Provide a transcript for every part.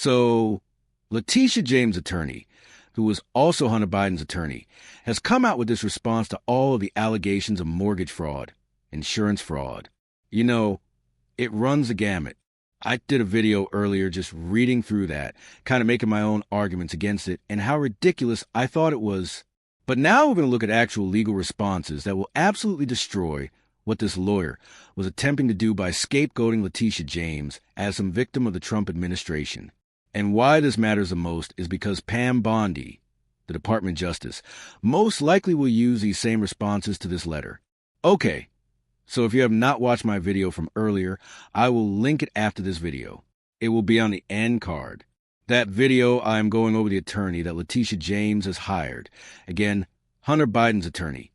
So, Letitia James' attorney, who was also Hunter Biden's attorney, has come out with this response to all of the allegations of mortgage fraud, insurance fraud. You know, it runs the gamut. I did a video earlier just reading through that, kind of making my own arguments against it and how ridiculous I thought it was. But now we're going to look at actual legal responses that will absolutely destroy what this lawyer was attempting to do by scapegoating Letitia James as some victim of the Trump administration. And why this matters the most is because Pam Bondi, the Department of Justice, most likely will use these same responses to this letter. Okay, so if you have not watched my video from earlier, I will link it after this video. It will be on the end card. That video, I am going over the attorney that Letitia James has hired. Again, Hunter Biden's attorney,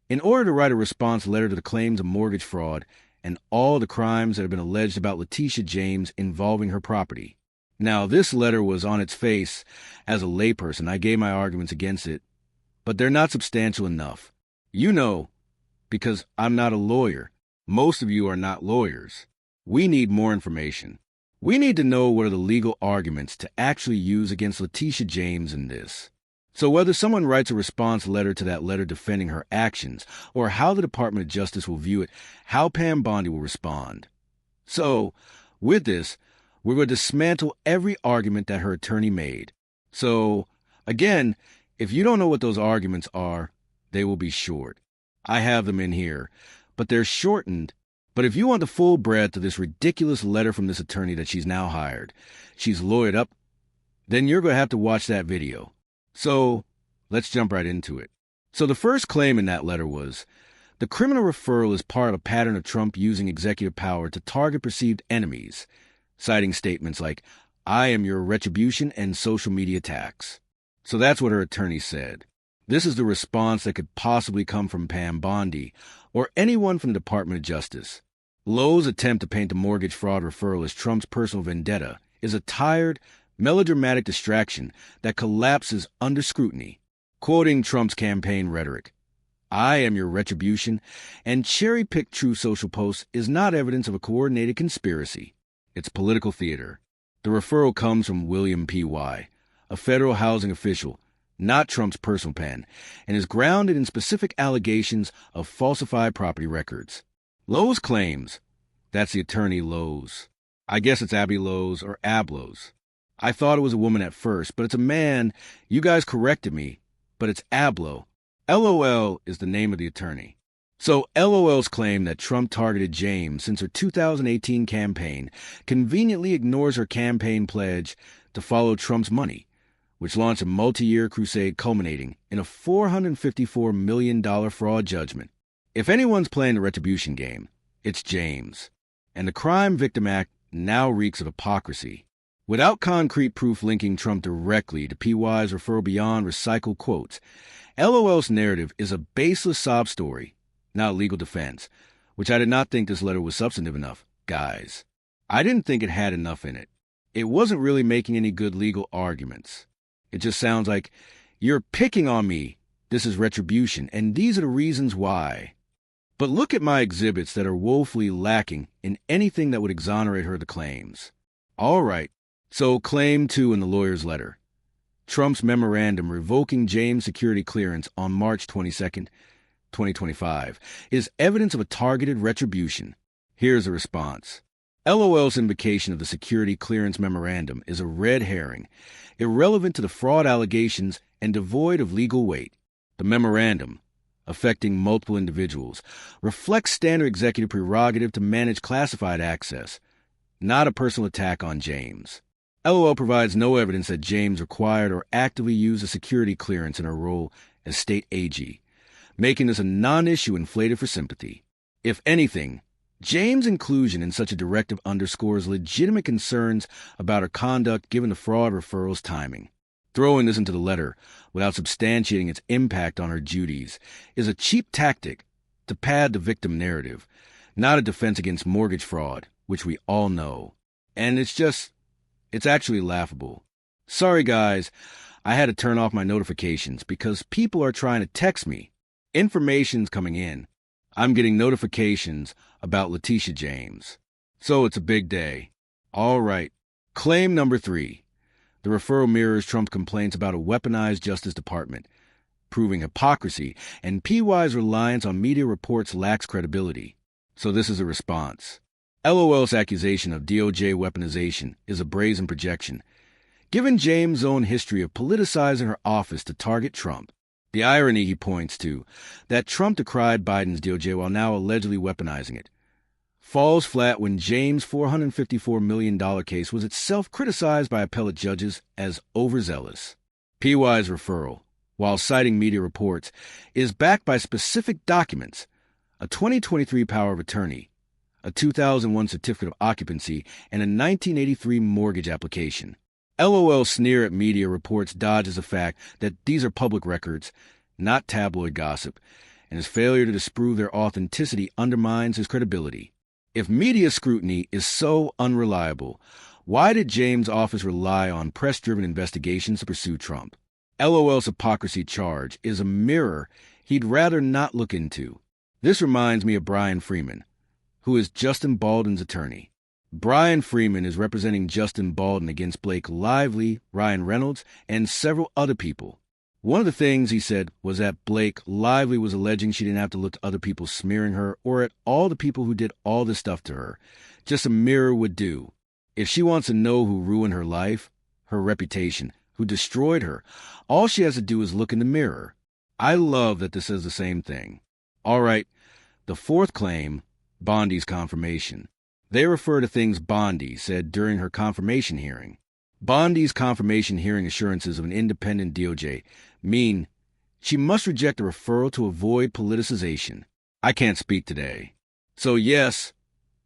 in order to write a response letter to the claims of mortgage fraud and all the crimes that have been alleged about Letitia James involving her property. Now, this letter was on its face. As a layperson, I gave my arguments against it, but they're not substantial enough. You know, because I'm not a lawyer. Most of you are not lawyers. We need more information. We need to know what are the legal arguments to actually use against Letitia James in this. So whether someone writes a response letter to that letter defending her actions, or how the Department of Justice will view it, how Pam Bondi will respond. So, with this, we're going to dismantle every argument that her attorney made. So, again, if you don't know what those arguments are, they will be short. I have them in here, but they're shortened. But if you want the full breadth of this ridiculous letter from this attorney that she's now hired, she's lawyered up, then you're going to have to watch that video. So, let's jump right into it. So the first claim in that letter was, the criminal referral is part of a pattern of Trump using executive power to target perceived enemies, citing statements like, I am your retribution and social media attacks. So that's what her attorney said. This is the response that could possibly come from Pam Bondi or anyone from the Department of Justice. Lowe's attempt to paint the mortgage fraud referral as Trump's personal vendetta is a tired, melodramatic distraction that collapses under scrutiny. Quoting Trump's campaign rhetoric, I am your retribution, and cherry-picked true social posts is not evidence of a coordinated conspiracy. It's political theater. The referral comes from William P.Y., a federal housing official, not Trump's personal pen, and is grounded in specific allegations of falsified property records. Lowe's claims, that's the attorney Lowe's. I guess it's Abby Lowe's or Ablo's. I thought it was a woman at first, but it's a man. You guys corrected me, but it's Ablo. LOL is the name of the attorney. So LOL's claim that Trump targeted James since her 2018 campaign conveniently ignores her campaign pledge to follow Trump's money, which launched a multi-year crusade culminating in a $454 million fraud judgment. If anyone's playing the retribution game, it's James. And the Crime Victim Act now reeks of hypocrisy. Without concrete proof linking Trump directly to PY's referral beyond recycled quotes, LOL's narrative is a baseless sob story, not legal defense, which I did not think this letter was substantive enough, guys. I didn't think it had enough in it. It wasn't really making any good legal arguments. It just sounds like, you're picking on me, this is retribution, and these are the reasons why. But look at my exhibits that are woefully lacking in anything that would exonerate her of the claims. All right, so claim 2 in the lawyer's letter. Trump's memorandum revoking James' security clearance on March 22nd, 2025, is evidence of a targeted retribution. Here's a response. LOL's invocation of the security clearance memorandum is a red herring, irrelevant to the fraud allegations and devoid of legal weight. The memorandum, affecting multiple individuals, reflects standard executive prerogative to manage classified access, not a personal attack on James. LOL provides no evidence that James required or actively used a security clearance in her role as state AG, making this a non-issue inflated for sympathy. If anything, James' inclusion in such a directive underscores legitimate concerns about her conduct given the fraud referral's timing. Throwing this into the letter without substantiating its impact on her duties is a cheap tactic to pad the victim narrative, not a defense against mortgage fraud, which we all know. And it's actually laughable. Sorry guys, I had to turn off my notifications because people are trying to text me. Information's coming in. I'm getting notifications about Letitia James. So it's a big day. All right. Claim number 3. The referral mirrors Trump's complaints about a weaponized Justice Department, proving hypocrisy, and PY's reliance on media reports lacks credibility. So this is a response. LOL's accusation of DOJ weaponization is a brazen projection, given James' own history of politicizing her office to target Trump. The irony he points to, that Trump decried Biden's DOJ while now allegedly weaponizing it, falls flat when James' $454 million case was itself criticized by appellate judges as overzealous. PY's referral, while citing media reports, is backed by specific documents: a 2023 power of attorney, a 2001 certificate of occupancy, and a 1983 mortgage application. LOL's sneer at media reports dodges the fact that these are public records, not tabloid gossip, and his failure to disprove their authenticity undermines his credibility. If media scrutiny is so unreliable, why did James' office rely on press-driven investigations to pursue Trump? LOL's hypocrisy charge is a mirror he'd rather not look into. This reminds me of Brian Freeman, who is Justin Baldwin's attorney. Brian Freeman is representing Justin Baldwin against Blake Lively, Ryan Reynolds, and several other people. One of the things he said was that Blake Lively was alleging she didn't have to look to other people smearing her or at all the people who did all this stuff to her. Just a mirror would do. If she wants to know who ruined her life, her reputation, who destroyed her, all she has to do is look in the mirror. I love that this says the same thing. All right, the fourth claim, Bondi's confirmation. They refer to things Bondi said during her confirmation hearing. Bondi's confirmation hearing assurances of an independent DOJ mean she must reject a referral to avoid politicization. I can't speak today. So yes,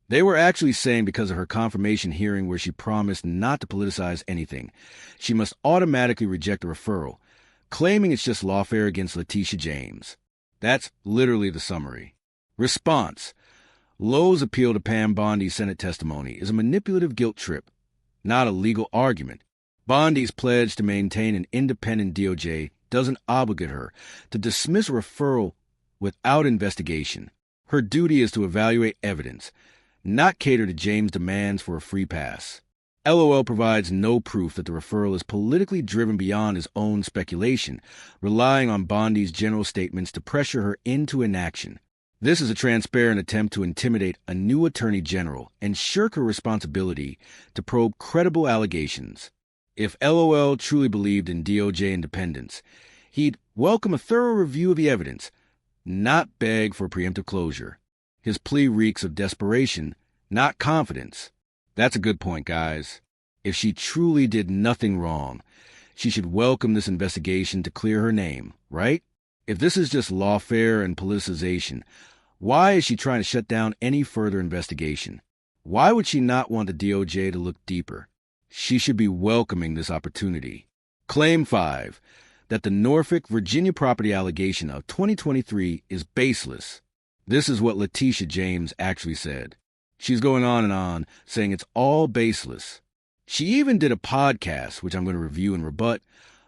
they were actually saying because of her confirmation hearing where she promised not to politicize anything, she must automatically reject the referral, claiming it's just lawfare against Letitia James. That's literally the summary. Response. Lowe's appeal to Pam Bondi's Senate testimony is a manipulative guilt trip, not a legal argument. Bondi's pledge to maintain an independent DOJ doesn't obligate her to dismiss a referral without investigation. Her duty is to evaluate evidence, not cater to James' demands for a free pass. LOL provides no proof that the referral is politically driven beyond his own speculation, relying on Bondi's general statements to pressure her into inaction. This is a transparent attempt to intimidate a new attorney general and shirk her responsibility to probe credible allegations. If LOL truly believed in DOJ independence, he'd welcome a thorough review of the evidence, not beg for preemptive closure. His plea reeks of desperation, not confidence. That's a good point, guys. If she truly did nothing wrong, she should welcome this investigation to clear her name, right? If this is just lawfare and politicization, why is she trying to shut down any further investigation? Why would she not want the DOJ to look deeper? She should be welcoming this opportunity. Claim 5, that the Norfolk, Virginia property allegation of 2023 is baseless. This is what Letitia James actually said. She's going on, saying it's all baseless. She even did a podcast, which I'm going to review and rebut,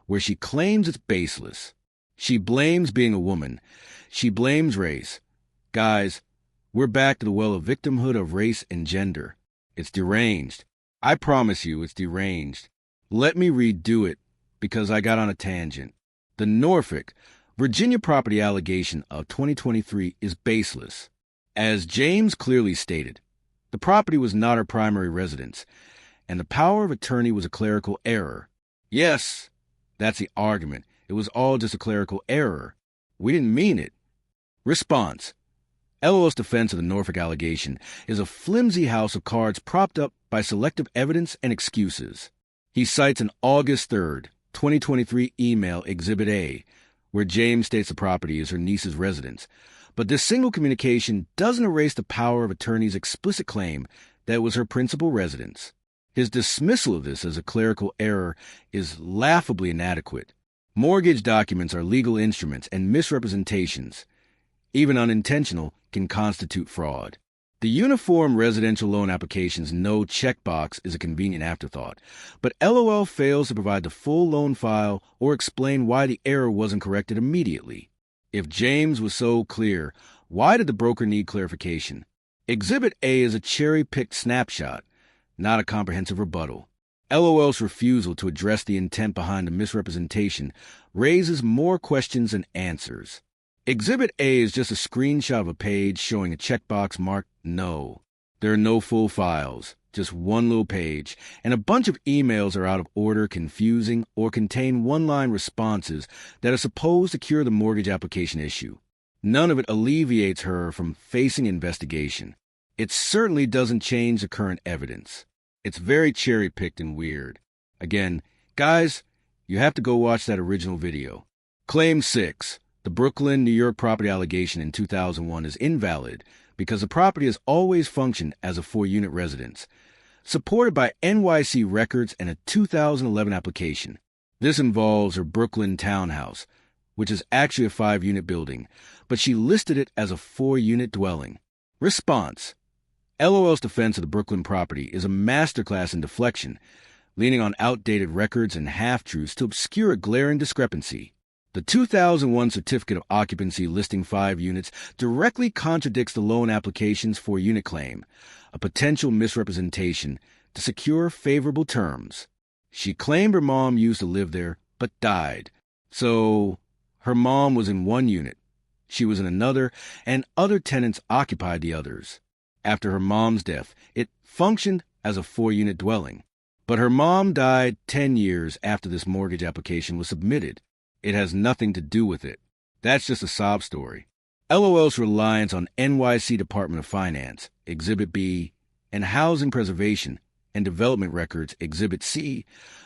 where she claims it's baseless. She blames being a woman. She blames race. Guys, we're back to the well of victimhood of race and gender. It's deranged. I promise you it's deranged. Let me redo it because I got on a tangent. The Norfolk, Virginia property allegation of 2023 is baseless. As James clearly stated, the property was not her primary residence, and the power of attorney was a clerical error. Yes, that's the argument. It was all just a clerical error. We didn't mean it. Response. LOL's defense of the Norfolk allegation is a flimsy house of cards propped up by selective evidence and excuses. He cites an August 3rd, 2023 email Exhibit A, where James states the property is her niece's residence. But this single communication doesn't erase the power of attorney's explicit claim that it was her principal residence. His dismissal of this as a clerical error is laughably inadequate. Mortgage documents are legal instruments, and misrepresentations, even unintentional, can constitute fraud. The Uniform Residential Loan Application's no checkbox is a convenient afterthought, but LOL fails to provide the full loan file or explain why the error wasn't corrected immediately. If James was so clear, why did the broker need clarification? Exhibit A is a cherry-picked snapshot, not a comprehensive rebuttal. LOL's refusal to address the intent behind the misrepresentation raises more questions than answers. Exhibit A is just a screenshot of a page showing a checkbox marked No. There are no full files, just one little page, and a bunch of emails are out of order, confusing, or contain one-line responses that are supposed to cure the mortgage application issue. None of it alleviates her from facing investigation. It certainly doesn't change the current evidence. It's very cherry-picked and weird. Again, guys, you have to go watch that original video. Claim 6. The Brooklyn, New York property allegation in 2001 is invalid because the property has always functioned as a 4-unit residence, supported by NYC records and a 2011 application. This involves her Brooklyn townhouse, which is actually a 5-unit building, but she listed it as a 4-unit dwelling. Response. LOL's defense of the Brooklyn property is a masterclass in deflection, leaning on outdated records and half-truths to obscure a glaring discrepancy. The 2001 Certificate of Occupancy listing 5 units directly contradicts the loan application's 4-unit claim, a potential misrepresentation to secure favorable terms. She claimed her mom used to live there, but died. So, her mom was in 1 unit, she was in another, and other tenants occupied the others. After her mom's death, it functioned as a 4-unit dwelling. But her mom died 10 years after this mortgage application was submitted. It has nothing to do with it. That's just a sob story. LOL's reliance on NYC Department of Finance, Exhibit B, and Housing Preservation and Development Records, Exhibit C,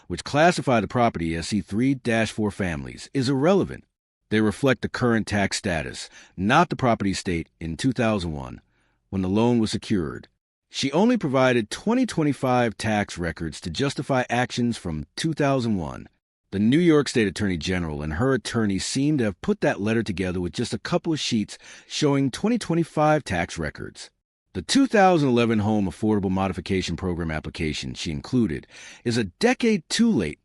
which classify the property as C3-4 families, is irrelevant. They reflect the current tax status, not the property state in 2001, when the loan was secured. She only provided 2025 tax records to justify actions from 2001. The New York State Attorney General and her attorney seem to have put that letter together with just a couple of sheets showing 2025 tax records. The 2011 Home Affordable Modification Program application she included is a decade too late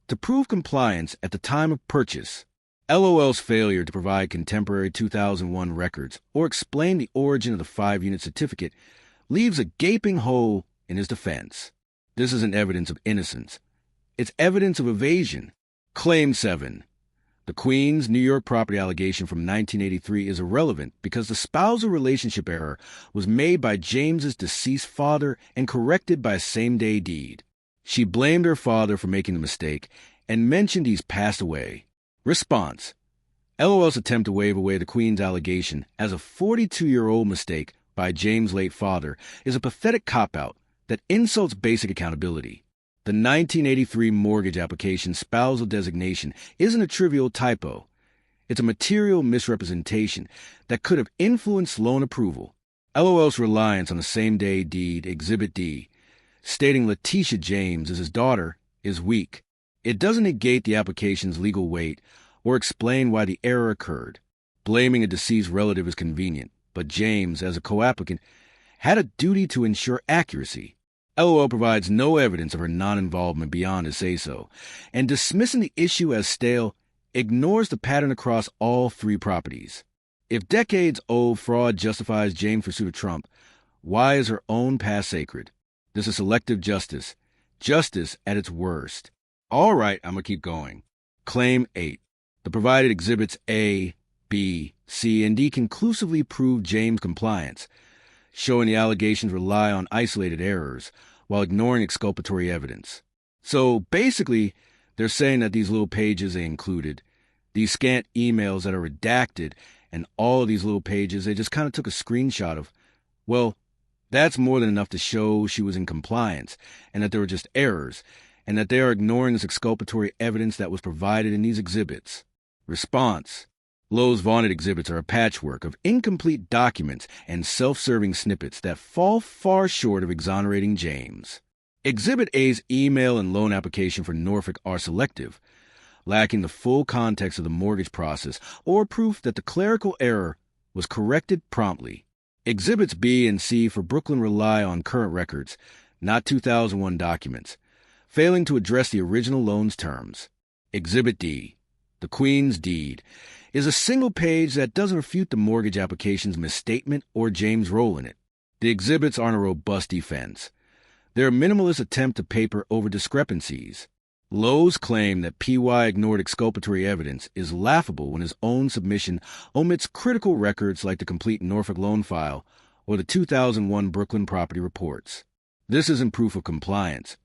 to prove compliance at the time of purchase. LOL's failure to provide contemporary 2001 records or explain the origin of the 5-unit certificate leaves a gaping hole in his defense. This isn't evidence of innocence. It's evidence of evasion. Claim 7. The Queens, New York property allegation from 1983 is irrelevant because the spousal relationship error was made by James's deceased father and corrected by a same-day deed. She blamed her father for making the mistake and mentioned he's passed away. Response. LOL's attempt to wave away the Queen's allegation as a 42-year-old mistake by James' late father is a pathetic cop-out that insults basic accountability. The 1983 mortgage application spousal designation isn't a trivial typo. It's a material misrepresentation that could have influenced loan approval. LOL's reliance on the same-day deed, Exhibit D, stating Letitia James as his daughter, is weak. It doesn't negate the application's legal weight or explain why the error occurred. Blaming a deceased relative is convenient, but James, as a co-applicant, had a duty to ensure accuracy. LOL provides no evidence of her non-involvement beyond his say-so, and dismissing the issue as stale ignores the pattern across all 3 properties. If decades-old fraud justifies James' pursuit of Trump, why is her own past sacred? This is selective justice. Justice at its worst. All right, I'm going to keep going. Claim 8. The provided exhibits A, B, C, and D conclusively prove James' compliance, showing the allegations rely on isolated errors while ignoring exculpatory evidence. So basically, they're saying that these little pages they included, these scant emails that are redacted, and all of these little pages they just kind of took a screenshot of, well, that's more than enough to show she was in compliance and that there were just errors, and that they are ignoring this exculpatory evidence that was provided in these exhibits. Response. Lowe's vaunted exhibits are a patchwork of incomplete documents and self-serving snippets that fall far short of exonerating James. Exhibit A's email and loan application for Norfolk are selective, lacking the full context of the mortgage process or proof that the clerical error was corrected promptly. Exhibits B and C for Brooklyn rely on current records, not 2001 documents, failing to address the original loan's terms. Exhibit D, the Queen's deed, is a single page that doesn't refute the mortgage application's misstatement or James' role in it. The exhibits aren't a robust defense. Their minimalist attempt to paper over discrepancies. Lowe's claim that PY ignored exculpatory evidence is laughable when his own submission omits critical records like the complete Norfolk loan file or the 2001 Brooklyn property reports. This isn't proof of compliance.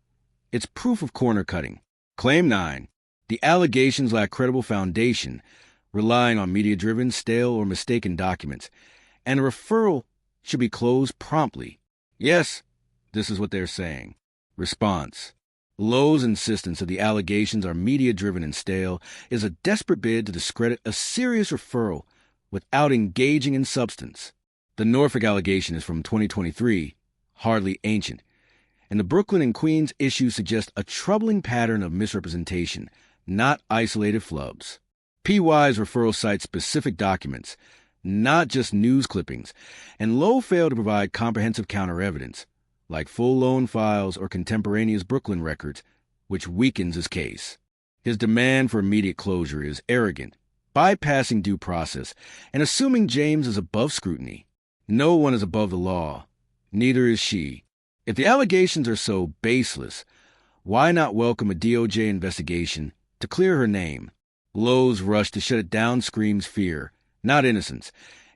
It's proof of corner cutting. Claim 9. The allegations lack credible foundation, relying on media-driven, stale, or mistaken documents, and a referral should be closed promptly. Yes, this is what they're saying. Response. Lowe's insistence that the allegations are media-driven and stale is a desperate bid to discredit a serious referral without engaging in substance. The Norfolk allegation is from 2023, hardly ancient, and the Brooklyn and Queens issue suggest a troubling pattern of misrepresentation, not isolated flubs. PY's referral cites specific documents, not just news clippings, and Lowe failed to provide comprehensive counter-evidence, like full loan files or contemporaneous Brooklyn records, which weakens his case. His demand for immediate closure is arrogant, bypassing due process, and assuming James is above scrutiny. No one is above the law. Neither is she. If the allegations are so baseless, why not welcome a DOJ investigation to clear her name? Lowe's rush to shut it down screams fear, not innocence,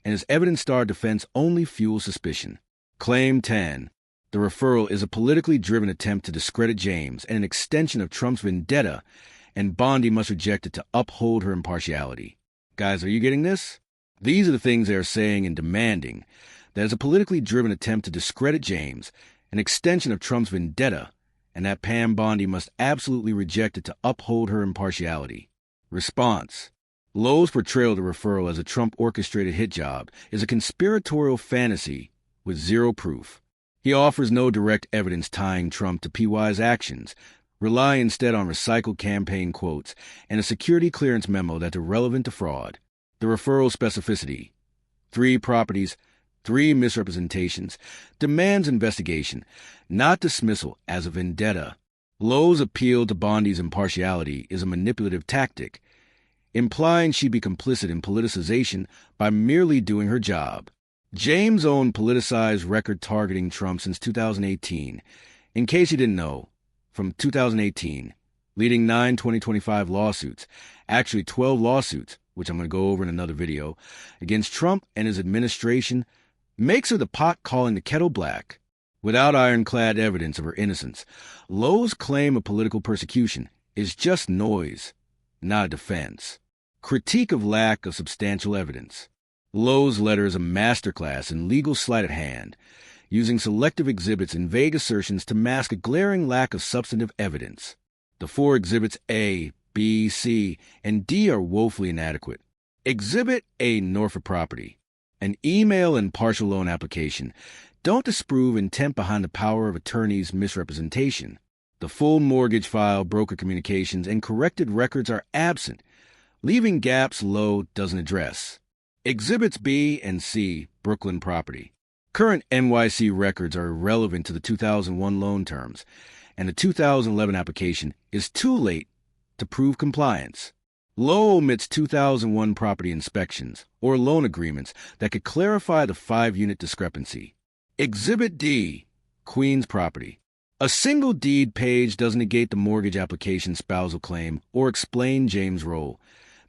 and his evidence-starved defense only fuels suspicion. Claim 10. The referral is a politically driven attempt to discredit James and an extension of Trump's vendetta, and Bondi must reject it to uphold her impartiality. Guys, are you getting this? These are the things they are saying and demanding. That is a politically driven attempt to discredit James, an extension of Trump's vendetta, and that Pam Bondi must absolutely reject it to uphold her impartiality. Response. Lowe's portrayal of the referral as a Trump-orchestrated hit job is a conspiratorial fantasy with zero proof. He offers no direct evidence tying Trump to PY's actions, relying instead on recycled campaign quotes and a security clearance memo that are relevant to fraud. The referral specificity, 3 properties, 3 misrepresentations, demands investigation, not dismissal as a vendetta. Lowe's appeal to Bondi's impartiality is a manipulative tactic, implying she'd be complicit in politicization by merely doing her job. James' own politicized record targeting Trump since 2018. In case you didn't know, from 2018, leading 9 2025 lawsuits, actually 12 lawsuits, which I'm going to go over in another video, against Trump and his administration, makes her the pot calling the kettle black. Without ironclad evidence of her innocence, Lowe's claim of political persecution is just noise, not a defense. Critique of lack of substantial evidence. Lowe's letter is a masterclass in legal sleight of hand, using selective exhibits and vague assertions to mask a glaring lack of substantive evidence. The 4 exhibits A, B, C, and D are woefully inadequate. Exhibit A, Norfolk property. An email and partial loan application don't disprove intent behind the power of attorney's misrepresentation. The full mortgage file, broker communications, and corrected records are absent, leaving gaps Lowe doesn't address. Exhibits B and C, Brooklyn property. Current NYC records are irrelevant to the 2001 loan terms, and the 2011 application is too late to prove compliance. Lowe omits 2001 property inspections or loan agreements that could clarify the 5-unit discrepancy. Exhibit D, Queens property. A single deed page doesn't negate the mortgage application spousal claim or explain James' role.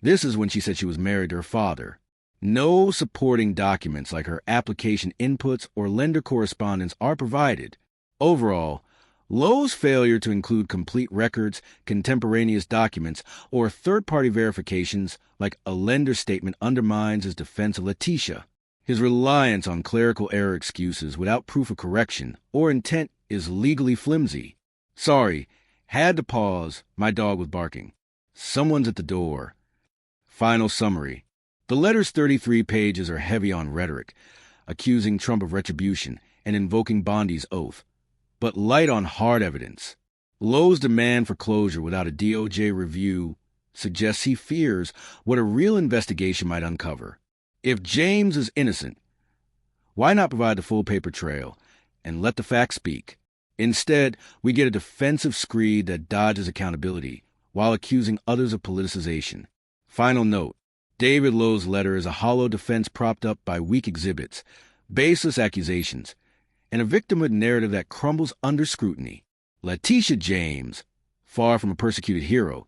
This is when she said she was married to her father. No supporting documents like her application inputs or lender correspondence are provided. Overall, Lowe's failure to include complete records, contemporaneous documents, or third-party verifications like a lender statement undermines his defense of Letitia. His reliance on clerical error excuses without proof of correction or intent is legally flimsy. Sorry, had to pause, my dog was barking. Someone's at the door. Final summary. The letter's 33 pages are heavy on rhetoric, accusing Trump of retribution and invoking Bondi's oath, but light on hard evidence. Lowe's demand for closure without a DOJ review suggests he fears what a real investigation might uncover. If James is innocent, why not provide the full paper trail and let the facts speak? Instead, we get a defensive screed that dodges accountability while accusing others of politicization. Final note. David Lowe's letter is a hollow defense propped up by weak exhibits, baseless accusations, and a victimhood narrative that crumbles under scrutiny. Letitia James, far from a persecuted hero,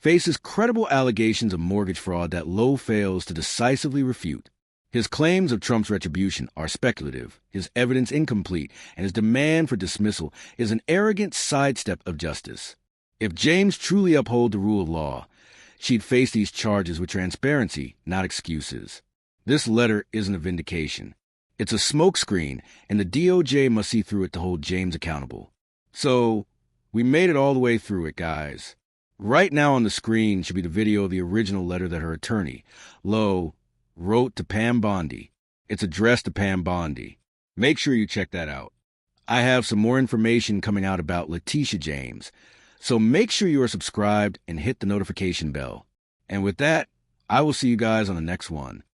faces credible allegations of mortgage fraud that Lowe fails to decisively refute. His claims of Trump's retribution are speculative, his evidence incomplete, and his demand for dismissal is an arrogant sidestep of justice. If James truly upheld the rule of law, she'd face these charges with transparency, not excuses. This letter isn't a vindication. It's a smokescreen, and the DOJ must see through it to hold James accountable. So, we made it all the way through it, guys. Right now on the screen should be the video of the original letter that her attorney, Lowe, wrote to Pam Bondi. It's addressed to Pam Bondi. Make sure you check that out. I have some more information coming out about Letitia James, so make sure you are subscribed and hit the notification bell. And with that, I will see you guys on the next one.